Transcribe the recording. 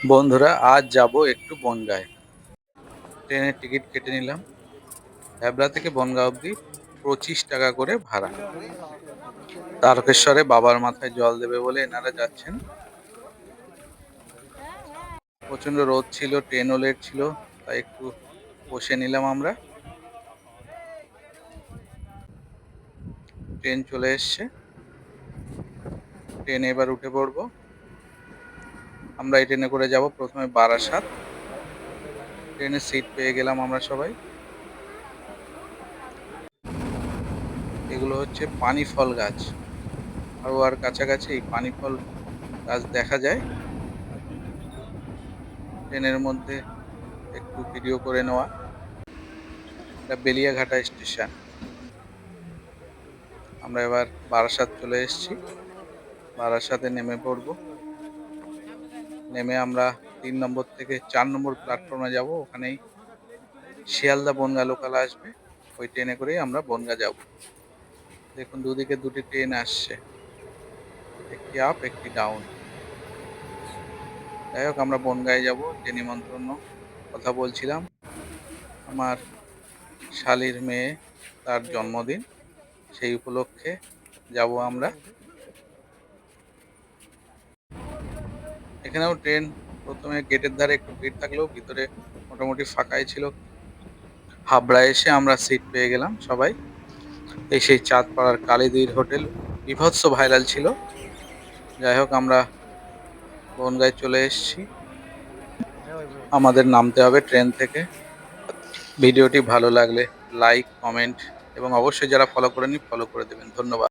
বন্ধুরা, আজ যাব একটু বনগাঁয়। ট্রেনের টিকিট কেটে নিলাম। হ্যাবড়া থেকে বনগাঁ অবধি 25 টাকা করে ভাড়া। তারকেশ্বরে বাবার মাথায় জল দেবে বলে এনারা যাচ্ছেন। প্রচন্ড রোদ ছিল, ট্রেনও লেট ছিল, তাই একটু বসে নিলাম আমরা। ট্রেন চলে এসছে, ট্রেনে এবার উঠে পড়বো। আমরা এই ট্রেনে করে যাব প্রথমে বারাসাত। ট্রেনের সিট পেয়ে গেলাম আমরা সবাই। এগুলো হচ্ছে পানি ফল গাছ, আর কাছাকাছি এই পানি ফল গাছ দেখা যায়। ট্রেনের মধ্যে একটু ভিডিও করে নেওয়া। এটা বেলিয়াঘাটা স্টেশন। আমরা এবার বারাসাত চলে এসেছি। বারাসাতে নেমে পড়ব। নেমে আমরা 3 নম্বর থেকে 4 নম্বর প্ল্যাটফর্মে যাব। ওখানেই শিয়ালদা বনগাঁ লোকাল আসবে। ওই ট্রেনে করেই আমরা বনগাঁ যাব। দেখুন, দুদিকে দুটি ট্রেন আসছে, একটি আপ একটি ডাউন। যাই হোক, আমরা বনগাঁয়ে যাব। যে নিমন্ত্রণ কথা বলছিলাম, আমার শালীর মেয়ে, তার জন্মদিন, সেই উপলক্ষে যাব আমরা। এখানেও ট্রেন প্রথমে গেটের ধারে একটু ভিড় থাকলেও ভিতরে মোটামুটি ফাঁকাই ছিল। হাবড়া এসে আমরা সিট পেয়ে গেলাম সবাই। এই সেই চাঁদপাড়ার কালিদির হোটেল, বীভৎস ভাইরাল ছিল। যাই হোক, আমরা বনগাঁয় চলে এসেছি। আমাদের নামতে হবে ট্রেন থেকে। ভিডিওটি ভালো লাগলে লাইক, কমেন্ট এবং অবশ্যই যারা ফলো করেনি ফলো করে দেবেন। ধন্যবাদ।